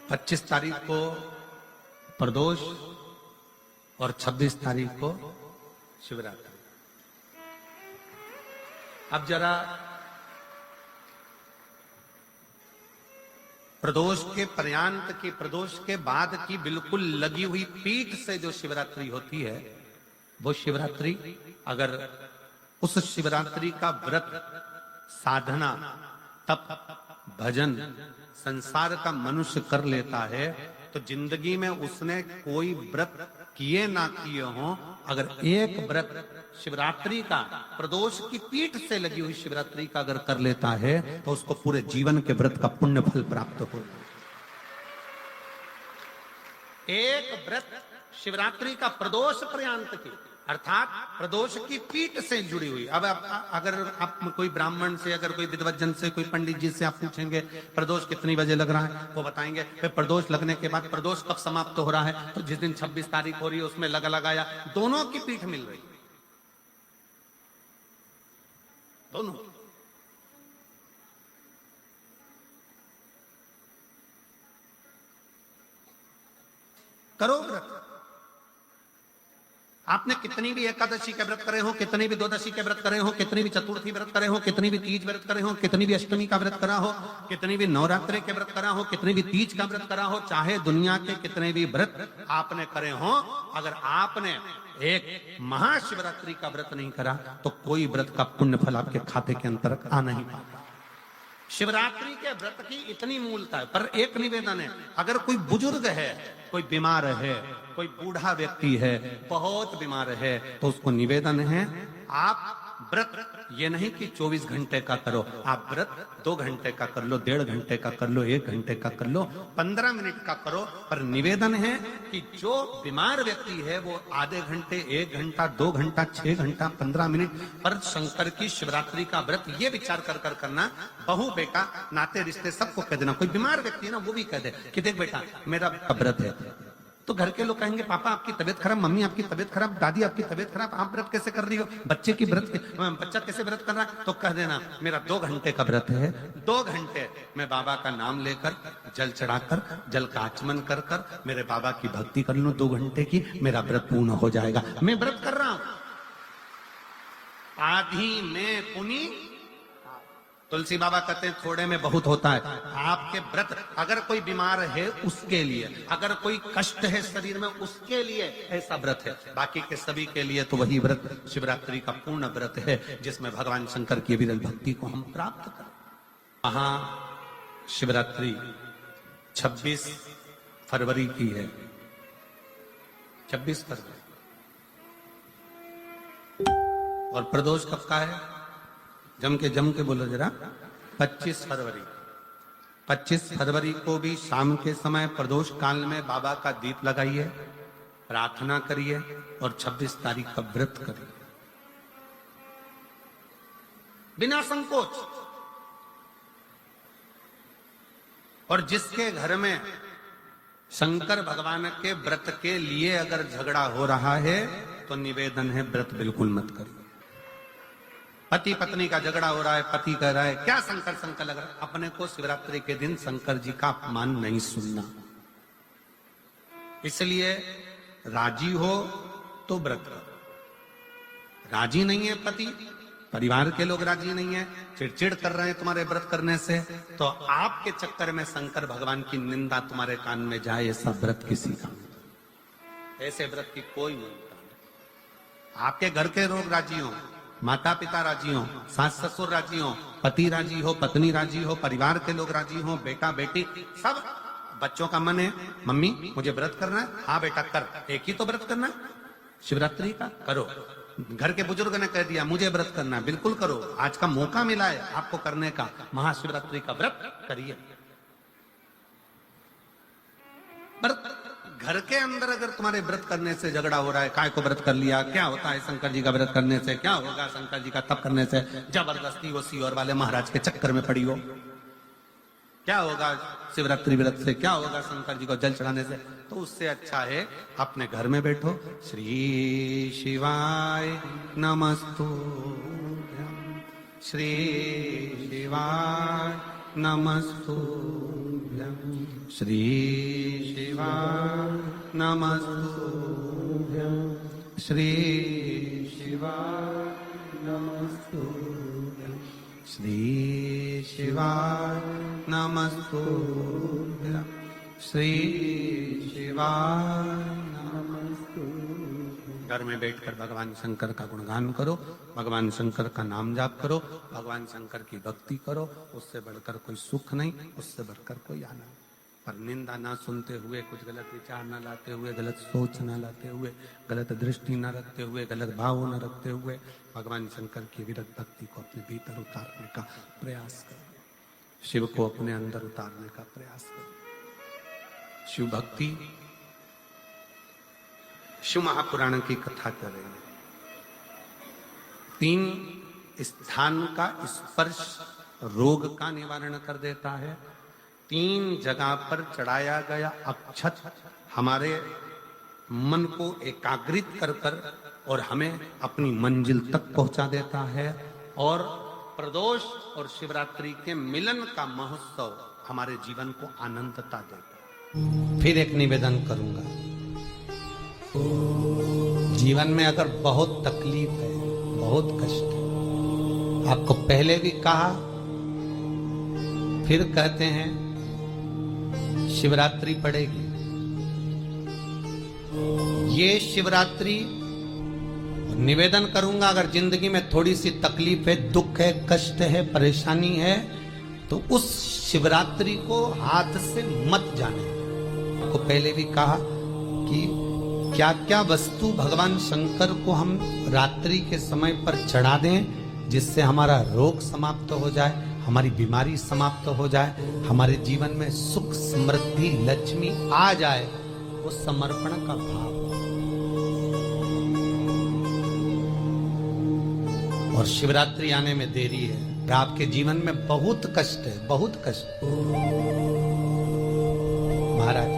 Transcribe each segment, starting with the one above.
25 तारीख को प्रदोष और 26 तारीख को शिवरात्रि। अब जरा प्रदोष के पर्यांत की, प्रदोष के बाद की बिल्कुल लगी हुई पीठ से जो शिवरात्रि होती है, वो शिवरात्रि अगर उस शिवरात्रि का व्रत, साधना, तप, भजन, संसार का मनुष्य कर लेता है तो जिंदगी में उसने कोई व्रत किए ना किए हो, अगर एक व्रत शिवरात्रि का, प्रदोष की पीठ से लगी हुई शिवरात्रि का अगर कर लेता है तो उसको पूरे जीवन के व्रत का पुण्य फल प्राप्त हो। एक व्रत शिवरात्रि का प्रदोष पर्यंत की, अर्थात प्रदोष की पीठ से जुड़ी हुई। अब अगर आप कोई ब्राह्मण से, अगर कोई विद्वज्जन से, कोई पंडित जी से आप पूछेंगे प्रदोष कितनी बजे लग रहा है, वो बताएंगे। फिर प्रदोष लगने के बाद प्रदोष कब समाप्त हो रहा है, तो जिस दिन 26 तारीख हो रही है उसमें लगाया, दोनों की पीठ मिल रही, दोनों। करो व्रत। आपने कितनी भी एकादशी के व्रत करे हो, कितनी भी द्वादशी के व्रत करे हो, कितनी भी चतुर्थी व्रत करे हो, कितनी भी तीज व्रत करे हो, कितनी भी अष्टमी का व्रत करा हो, कितनी भी नवरात्रि के व्रत करा हो, कितनी भी तीज का व्रत करा हो, चाहे दुनिया के कितने भी व्रत आपने करे हो, अगर आपने एक महाशिवरात्रि का व्रत नहीं करा तो कोई व्रत का पुण्य फल आपके खाते के अंतर्गत आ नहीं पाता। शिवरात्रि के व्रत की इतनी मूलता है। पर एक निवेदन है, अगर कोई बुजुर्ग है, कोई बीमार है, कोई बूढ़ा व्यक्ति है, बहुत बीमार है, तो उसको निवेदन है आप व्रत ये नहीं कि 24 घंटे का करो, आप व्रत 2 घंटे का कर लो, 1.5 घंटे का कर लो, 1 घंटे का कर लो, 15 मिनट का करो। पर निवेदन है कि जो बीमार व्यक्ति है वो आधे घंटे, 1 घंटा, 2 घंटा, 6 घंटा, 15 मिनट पर शंकर की शिवरात्रि का व्रत ये विचार कर करना, बहू बेटा नाते रिश्ते सबको कह देना। कोई बीमार व्यक्ति है ना, वो भी कह दे कि देख बेटा मेरा व्रत है, तो घर के लोग कहेंगे पापा आपकी तबीयत खराब, मम्मी आपकी तबीयत खराब, दादी आपकी तबीयत खराब, आप व्रत कैसे कर रही हो, बच्चे की व्रत, बच्चा कैसे व्रत कर रहा है, तो कह देना मेरा 2 घंटे का व्रत है, 2 घंटे मैं बाबा का नाम लेकर, जल चढ़ाकर, जल का आचमन कर कर मेरे बाबा की भक्ति कर लूं 2 घंटे की, मेरा व्रत पूर्ण हो जाएगा। मैं व्रत कर रहा हूं, आधी में पुनी। तुलसी बाबा कहते हैं थोड़े में बहुत होता है। आपके व्रत, अगर कोई बीमार है उसके लिए, अगर कोई कष्ट है शरीर में उसके लिए ऐसा व्रत है, बाकी के सभी के लिए तो वही व्रत शिवरात्रि का पूर्ण व्रत है जिसमें भगवान शंकर की विरल भक्ति को हम प्राप्त करें। महा शिवरात्रि 26 फरवरी की है, 26 फरवरी। और प्रदोष कब का है, जम के बोलो जरा, 25 फरवरी। 25 फरवरी को भी शाम के समय प्रदोष काल में बाबा का दीप लगाइए, प्रार्थना करिए और 26 तारीख का व्रत करिए बिना संकोच। और जिसके घर में शंकर भगवान के व्रत के लिए अगर झगड़ा हो रहा है तो निवेदन है व्रत बिल्कुल मत करिए। पति पत्नी का झगड़ा हो रहा है, पति कह रहा है क्या शंकर शंकर लग रहा है, अपने को शिवरात्रि के दिन शंकर जी का अपमान नहीं सुनना। इसलिए राजी हो तो व्रत करो, राजी नहीं है पति, परिवार के लोग राजी नहीं है, चिड़चिड़ कर रहे हैं तुम्हारे व्रत करने से, तो आपके चक्कर में शंकर भगवान की निंदा तुम्हारे कान में जाए, ऐसा व्रत किसी का, ऐसे व्रत की कोई मान्यता नहीं। आपके घर के लोग राजी हो, माता पिता राजी हो, सास ससुर राजी हो, पति राजी हो, पत्नी राजी हो, परिवार के लोग राजी हो, बेटा बेटी सब, बच्चों का मन है मम्मी मुझे व्रत करना है, हाँ बेटा कर, एक ही तो व्रत करना है शिवरात्रि का, करो। घर के बुजुर्ग ने कह दिया मुझे व्रत करना है, बिल्कुल करो, आज का मौका मिला है आपको करने का, महाशिवरात्रि का व्रत करिए। घर के अंदर अगर तुम्हारे व्रत करने से झगड़ा हो रहा है, काय को व्रत कर लिया, क्या होता है शंकर जी का व्रत करने से, क्या होगा शंकर जी का तप करने से, जबरदस्ती वो सीहोर वाले महाराज के चक्कर में पड़ी हो, क्या होगा शिवरात्रि व्रत से, क्या होगा शंकर जी को जल चढ़ाने से, तो उससे अच्छा है अपने घर में बैठो, श्री शिवाय नमस्तुभ्यं, श्री शिवाय नमस्तुभ्यं। श्री शिवाय नमस्तुभ्यं श्री शिवाय नमस्तुभ्यं श्री शिवाय नमस्तुभ्यं श्री शिवाय नमस्तुभ्यं। घर में बैठकर भगवान शंकर का गुणगान करो, भगवान शंकर का नाम जाप करो, भगवान शंकर की भक्ति करो। उससे बढ़कर कोई सुख नहीं, उससे बढ़कर कोई आनंद। पर निंदा ना सुनते हुए, कुछ गलत विचार ना लाते हुए, गलत सोच ना लाते हुए, गलत दृष्टि ना रखते हुए, गलत भाव न रखते हुए भगवान शंकर की विरत भक्ति को अपने भीतर उतारने का प्रयास करो। शिव को अपने अंदर उतारने का प्रयास करो। शिव भक्ति, शिव महापुराण की कथा कर रहे हैं। 3 स्थान का स्पर्श रोग का निवारण कर देता है। 3 जगह पर चढ़ाया गया अक्षत हमारे मन को एकाग्रित कर कर और हमें अपनी मंजिल तक पहुंचा देता है। और प्रदोष और शिवरात्रि के मिलन का महोत्सव हमारे जीवन को आनंदता देता है। फिर एक निवेदन करूंगा, जीवन में अगर बहुत तकलीफ है, बहुत कष्ट है, आपको पहले भी कहा, फिर कहते हैं, शिवरात्रि पड़ेगी। ये शिवरात्रि निवेदन करूंगा, अगर जिंदगी में थोड़ी सी तकलीफ है, दुख है, कष्ट है, परेशानी है, तो उस शिवरात्रि को हाथ से मत जाने। आपको पहले भी कहा कि क्या क्या वस्तु भगवान शंकर को हम रात्रि के समय पर चढ़ा दें, जिससे हमारा रोग समाप्त हो जाए, हमारी बीमारी समाप्त हो जाए, हमारे जीवन में सुख समृद्धि लक्ष्मी आ जाए। वो समर्पण का भाव। और शिवरात्रि आने में देरी है, आपके जीवन में बहुत कष्ट है, बहुत कष्ट। महाराज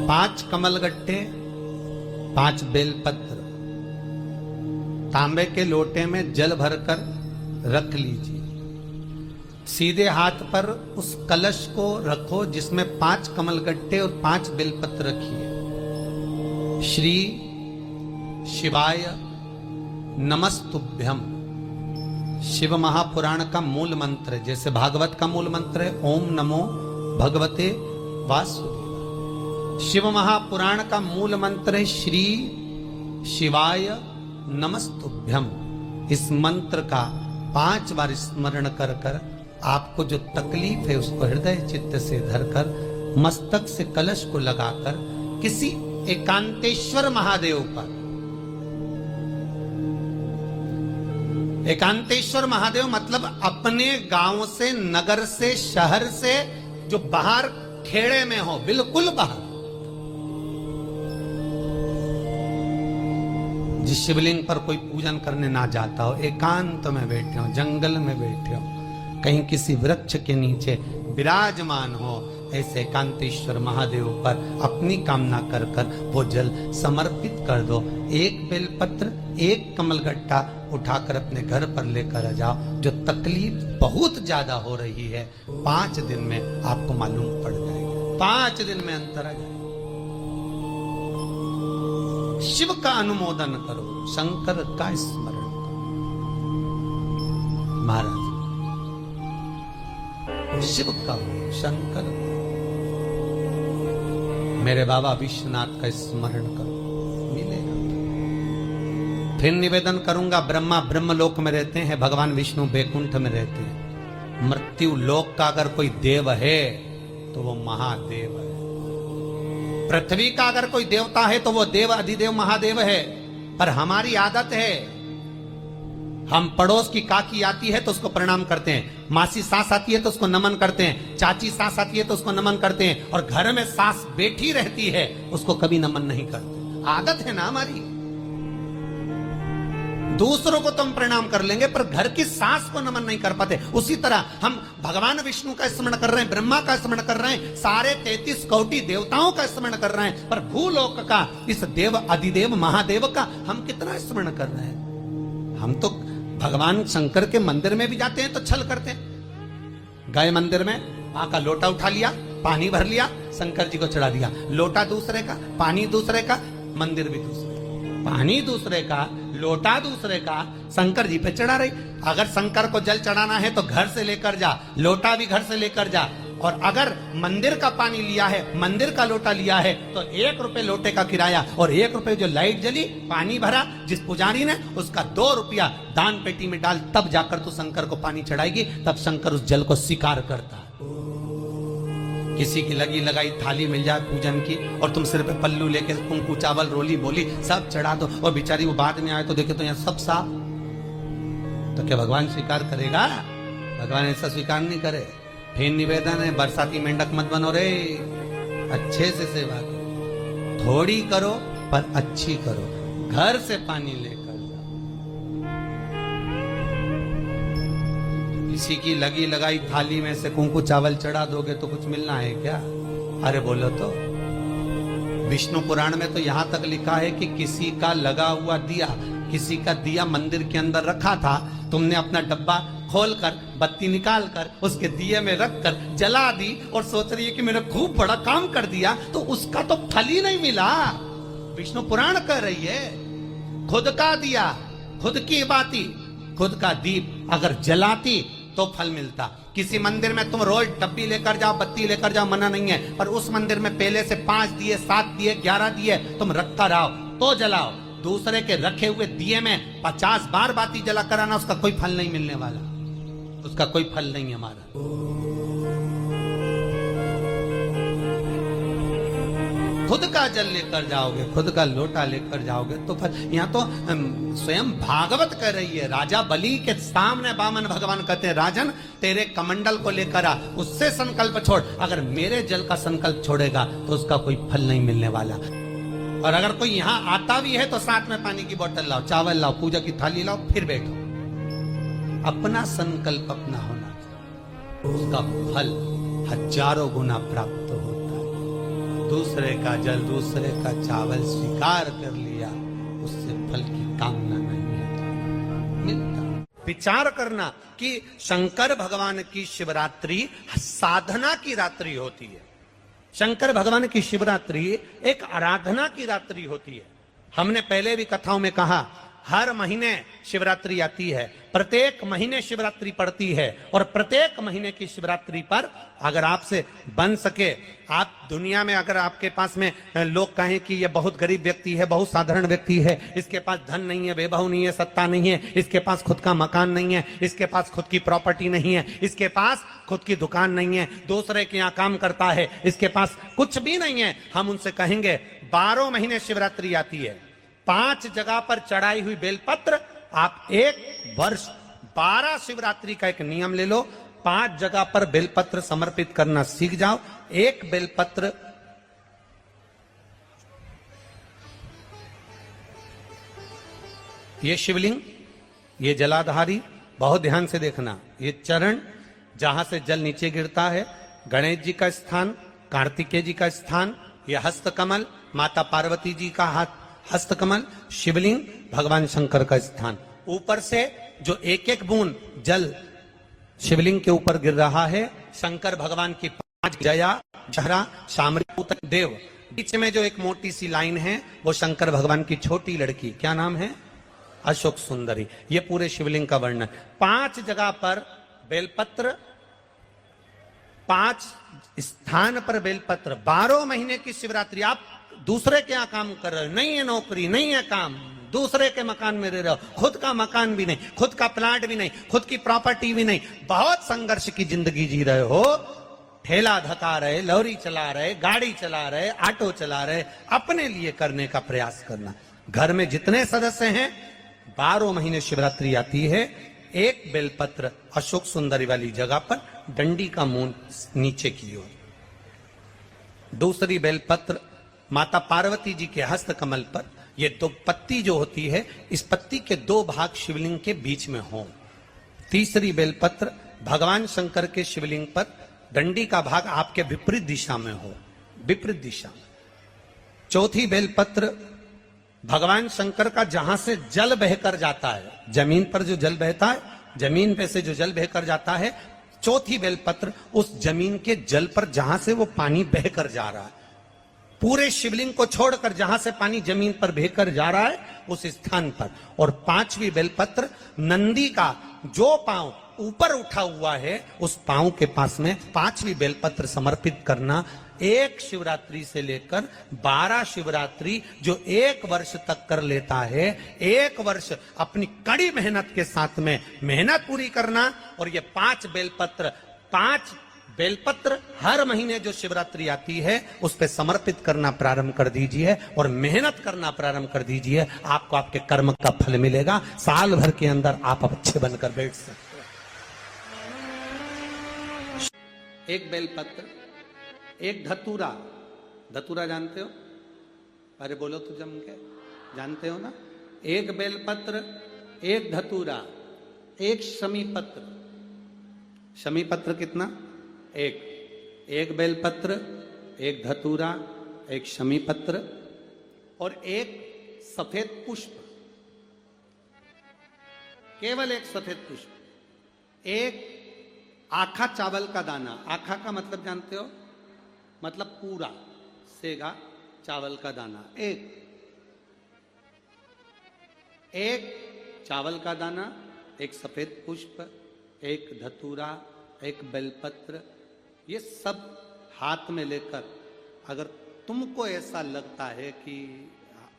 5 कमलगट्टे, 5 बेलपत्र तांबे के लोटे में जल भरकर रख लीजिए। सीधे हाथ पर उस कलश को रखो जिसमें 5 कमलगट्टे और 5 बेलपत्र रखिए। श्री शिवाय नमस्तुभ्यं शिव महापुराण का मूल मंत्र है, जैसे भागवत का मूल मंत्र है ओम नमो भगवते वासुदेवाय। शिव महापुराण का मूल मंत्र है श्री शिवाय नमस्तुभ्यं। इस मंत्र का 5 बार स्मरण कर कर आपको जो तकलीफ है उसको हृदय चित्त से धरकर मस्तक से कलश को लगाकर किसी एकांतेश्वर महादेव पर, एकांतेश्वर महादेव मतलब अपने गांव से, नगर से, शहर से जो बाहर खेड़े में हो, बिल्कुल बाहर, जिस शिवलिंग पर कोई पूजन करने ना जाता हो, एकांत में बैठे हो, जंगल में बैठे हो, कहीं किसी वृक्ष के नीचे विराजमान हो, ऐसे एकांतेश्वर महादेव पर अपनी कामना कर कर वो जल समर्पित कर दो। 1 बेलपत्र, 1 कमलगट्टा उठाकर अपने घर पर लेकर आ जाओ। जो तकलीफ बहुत ज्यादा हो रही है 5 दिन में आपको मालूम पड़ जाएगा, 5 दिन में अंतर आ जाएगा। शिव का अनुमोदन करो, शंकर का स्मरण करो। महाराज शिव का, शंकर, मेरे बाबा विश्वनाथ का स्मरण करो, मिलेगा। फिर निवेदन करूंगा, ब्रह्मा ब्रह्मलोक में रहते हैं, भगवान विष्णु बैकुंठ में रहते हैं। मृत्यु लोक का अगर कोई देव है तो वो महादेव है। पृथ्वी का अगर कोई देवता है तो वो देव अधिदेव महादेव है। पर हमारी आदत है, हम पड़ोस की काकी आती है तो उसको प्रणाम करते हैं, मासी सास आती है तो उसको नमन करते हैं, चाची सास आती है तो उसको नमन करते हैं, और घर में सास बैठी रहती है उसको कभी नमन नहीं करते। आदत है ना हमारी। दूसरों को तो हम प्रणाम कर लेंगे पर घर की सास को नमन नहीं कर पाते। उसी तरह हम भगवान विष्णु का स्मरण कर रहे हैं, ब्रह्मा का स्मरण कर रहे हैं, सारे 33 कोटि देवताओं का स्मरण कर रहे हैं, पर भूलोक का इस देव अधिदेव महादेव का हम कितना स्मरण कर रहे हैं। हम तो भगवान शंकर के मंदिर में भी जाते हैं तो छल करते हैं। गए मंदिर में माँ का लोटा उठा लिया, पानी भर लिया, शंकर जी को चढ़ा दिया। लोटा दूसरे का, पानी दूसरे का, मंदिर भी दूसरे का। पानी दूसरे का, लोटा दूसरे का, शंकर जी पे चढ़ा रही। अगर शंकर को जल चढ़ाना है तो घर से लेकर जा, लोटा भी घर से लेकर जा। और अगर मंदिर का पानी लिया है, मंदिर का लोटा लिया है, तो 1 रुपए लोटे का किराया और 1 रुपए जो लाइट जली, पानी भरा जिस पुजारी ने, उसका 2 रुपया दान पेटी में डाल, तब जाकर तू शंकर को पानी चढ़ाएगी, तब शंकर उस जल को स्वीकार करता। किसी की लगी लगाई थाली मिल जाए पूजन की और तुम सिर पे पल्लू लेके कुंकू चावल रोली बोली सब चढ़ा दो, और बेचारी वो बाद में आए तो देखे तो यहाँ सब साफ, तो क्या भगवान स्वीकार करेगा? भगवान ऐसा स्वीकार नहीं करे। फिर निवेदन है, बरसाती मेंढक मत बनो रे, अच्छे से सेवा करो, थोड़ी करो पर अच्छी करो, घर से पानी लेकर जाओ। किसी की लगी लगाई थाली में से कुंकू चावल चढ़ा दोगे तो कुछ मिलना है क्या? अरे बोलो तो। विष्णु पुराण में तो यहां तक लिखा है कि किसी का लगा हुआ दिया, किसी का दिया मंदिर के अंदर रखा था, तुमने अपना डब्बा खोलकर बत्ती निकाल कर उसके दिए में रखकर जला दी और सोच रही है कि मैंने खूब बड़ा काम कर दिया, तो उसका तो फल ही नहीं मिला। विष्णु पुराण कह रही है, खुद का दिया, खुद की बाती, खुद का दीप अगर जलाती तो फल मिलता। किसी मंदिर में तुम रोज डब्बी लेकर जाओ, बत्ती लेकर जाओ, मना नहीं है, पर उस मंदिर में पहले से 5 दिए, 7 दिए, 11 दिए तुम रखता रहो तो जलाओ। दूसरे के रखे हुए दिए में 50 बार बाती जला कराना, उसका कोई फल नहीं मिलने वाला, उसका कोई फल नहीं है हमारा। खुद का जल लेकर जाओगे, खुद का लोटा लेकर जाओगे तो फल। यहाँ तो स्वयं भागवत कह रही है, राजा बलि के सामने वामन भगवान कहते हैं, राजन तेरे कमंडल को लेकर आ, उससे संकल्प छोड़, अगर मेरे जल का संकल्प छोड़ेगा तो उसका कोई फल नहीं मिलने वाला। और अगर कोई यहाँ आता भी है तो साथ में पानी की बोतल लाओ, चावल लाओ, पूजा की थाली लाओ, फिर बैठो। अपना संकल्प अपना होना चाहिए, उसका फल हजारों गुना प्राप्त होता है। दूसरे का जल, दूसरे का चावल स्वीकार कर लिया, उससे फल की कामना नहीं मिलता। विचार करना कि शंकर भगवान की शिवरात्रि साधना की रात्रि होती है। शंकर भगवान की शिवरात्रि एक आराधना की रात्रि होती है। हमने पहले भी कथाओं में कहा, हर महीने शिवरात्रि आती है, प्रत्येक महीने शिवरात्रि पड़ती है, और प्रत्येक महीने की शिवरात्रि पर अगर आपसे बन सके, आप दुनिया में अगर आपके पास में लोग कहें कि ये बहुत गरीब व्यक्ति है, बहुत साधारण व्यक्ति है, इसके पास धन नहीं है, वैभव नहीं है, सत्ता नहीं है, इसके पास खुद का मकान नहीं है, इसके पास खुद की प्रॉपर्टी नहीं है, इसके पास खुद की दुकान नहीं है, दूसरे के यहाँ काम करता है, इसके पास कुछ भी नहीं है, हम उनसे कहेंगे 12 महीने शिवरात्रि आती है, 5 जगह पर चढ़ाई हुई बेलपत्र, आप 1 वर्ष 12 शिवरात्रि का एक नियम ले लो, 5 जगह पर बेलपत्र समर्पित करना सीख जाओ। 1 बेलपत्र ये शिवलिंग, ये जलाधारी, बहुत ध्यान से देखना, ये चरण जहां से जल नीचे गिरता है, गणेश जी का स्थान, कार्तिकेय जी का स्थान, ये हस्तकमल माता पार्वती जी का हाथ हस्तकमल, शिवलिंग भगवान शंकर का स्थान। ऊपर से जो एक एक बूंद जल शिवलिंग के ऊपर गिर रहा है, शंकर भगवान की 5 जया, जहरा, शामरी, देव, बीच में जो एक मोटी सी लाइन है वो शंकर भगवान की छोटी लड़की, क्या नाम है? अशोक सुंदरी। ये पूरे शिवलिंग का वर्णन। 5 जगह पर बेलपत्र, 5 स्थान पर बेलपत्र। 12 महीने की शिवरात्रि। आप दूसरे के यहाँ काम कर रहे हो, नहीं है नौकरी, नहीं है काम, दूसरे के मकान में रह रहे हो, खुद का मकान भी नहीं, खुद का प्लाट भी नहीं, खुद की प्रॉपर्टी भी नहीं, बहुत संघर्ष की जिंदगी जी रहे हो, ठेला धका रहे, लॉरी चला रहे, गाड़ी चला रहे, ऑटो चला रहे, अपने लिए करने का प्रयास करना। घर में जितने सदस्य हैं, 12 महीने शिवरात्रि आती है, 1 बेलपत्र अशोक सुंदरी वाली जगह पर, डंडी का मुंह नीचे की ओर, दूसरी बेलपत्र माता पार्वती जी के हस्त कमल पर। ये 2 पत्ती जो होती है, इस पत्ती के 2 भाग शिवलिंग के बीच में हो। तीसरी बेलपत्र भगवान शंकर के शिवलिंग पर, डंडी का भाग आपके विपरीत दिशा में हो, विपरीत दिशा। चौथी बेलपत्र भगवान शंकर का जहां से जल बहकर जाता है, जमीन पर जो जल बहता है, जमीन पे से जो जल बहकर जाता है, चौथी बेलपत्र उस जमीन के जल पर जहां से वो पानी बहकर जा रहा है, पूरे शिवलिंग को छोड़कर जहां से पानी जमीन पर बहकर जा रहा है उस स्थान पर। और पांचवी बेलपत्र नंदी का जो पांव ऊपर उठा हुआ है उस पांव के पास में पांचवी बेलपत्र समर्पित करना। एक शिवरात्रि से लेकर 12 शिवरात्रि जो एक वर्ष तक कर लेता है, एक वर्ष अपनी कड़ी मेहनत के साथ में मेहनत पूरी करना। और ये 5 बेलपत्र हर महीने जो शिवरात्रि आती है उस पे समर्पित करना प्रारंभ कर दीजिए और मेहनत करना प्रारंभ कर दीजिए। आपको आपके कर्म का फल मिलेगा। साल भर के अंदर आप अच्छे बनकर बैठ सकते हैं। एक बेलपत्र, एक धतूरा। धतूरा जानते हो? अरे बोलो तो जम के, जानते हो ना? एक बेलपत्र, एक धतूरा, एक शमीपत्र। शमीपत्र कितना? एक बेलपत्र, एक धतूरा, एक शमीपत्र और एक सफेद पुष्प। केवल एक सफेद पुष्प। एक आखा चावल का दाना। आखा का मतलब जानते हो? मतलब पूरा सेगा चावल का दाना। एक चावल का दाना, एक सफेद पुष्प, एक धतूरा, एक बेलपत्र, ये सब हाथ में लेकर अगर तुमको ऐसा लगता है कि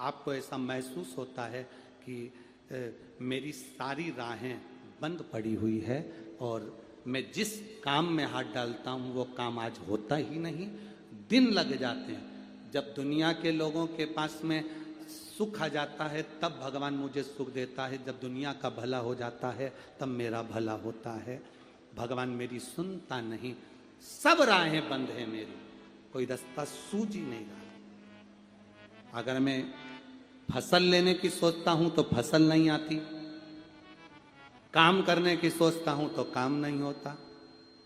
आपको ऐसा महसूस होता है कि मेरी सारी राहें बंद पड़ी हुई है और मैं जिस काम में हाथ डालता हूं वो काम आज होता ही नहीं, दिन लग जाते हैं। जब दुनिया के लोगों के पास में सुख आ जाता है तब भगवान मुझे सुख देता है, जब दुनिया का भला हो जाता है तब मेरा भला होता है। भगवान मेरी सुनता नहीं, सब राहें बंद है मेरी, कोई रास्ता सूझ ही नहीं रहा। अगर मैं फसल लेने की सोचता हूं तो फसल नहीं आती, काम करने की सोचता हूं तो काम नहीं होता।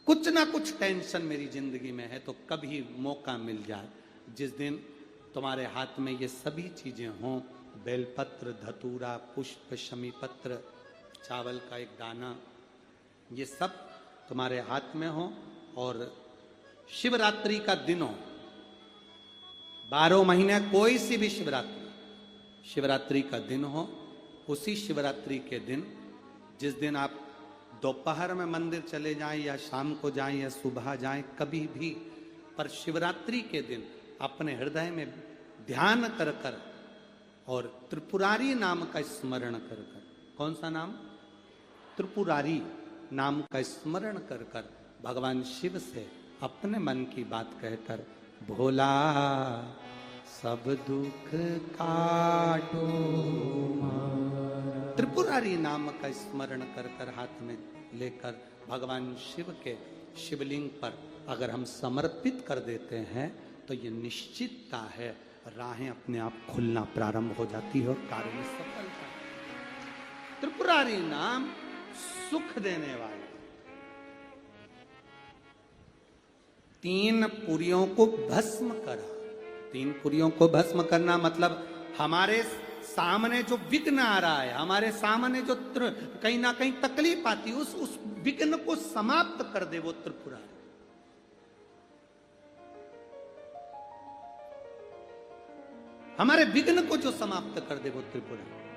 कुछ ना कुछ टेंशन मेरी जिंदगी में है। तो कभी मौका मिल जाए जिस दिन तुम्हारे हाथ में ये सभी चीजें हों, बेलपत्र, धतूरा, पुष्प, शमीपत्र, चावल का एक दाना, ये सब तुम्हारे हाथ में हो और शिवरात्रि का दिन हो, 12 महीने कोई सी भी शिवरात्रि का दिन हो, उसी शिवरात्रि के दिन जिस दिन आप दोपहर में मंदिर चले जाएं या शाम को जाएं या सुबह जाएं, कभी भी, पर शिवरात्रि के दिन अपने हृदय में ध्यान कर कर और त्रिपुरारी नाम का स्मरण कर कर। कौन सा नाम? त्रिपुरारी नाम का स्मरण कर कर भगवान शिव से अपने मन की बात कहकर, भोला सब दुख काटो, त्रिपुरारी नाम का स्मरण कर कर हाथ में लेकर भगवान शिव के शिवलिंग पर अगर हम समर्पित कर देते हैं तो ये निश्चितता है राहें अपने आप खुलना प्रारंभ हो जाती है और कार्य में सफलता। त्रिपुरारी नाम सुख देने वाले। 3 पुरियों को भस्म करा। 3 पुरियों को भस्म करना मतलब हमारे सामने जो विघ्न आ रहा है, हमारे सामने जो कहीं ना कहीं तकलीफ आती है, उस विघ्न को समाप्त कर दे वो त्रिपुरारी। हमारे विघ्न को जो समाप्त कर दे वो त्रिपुरारी।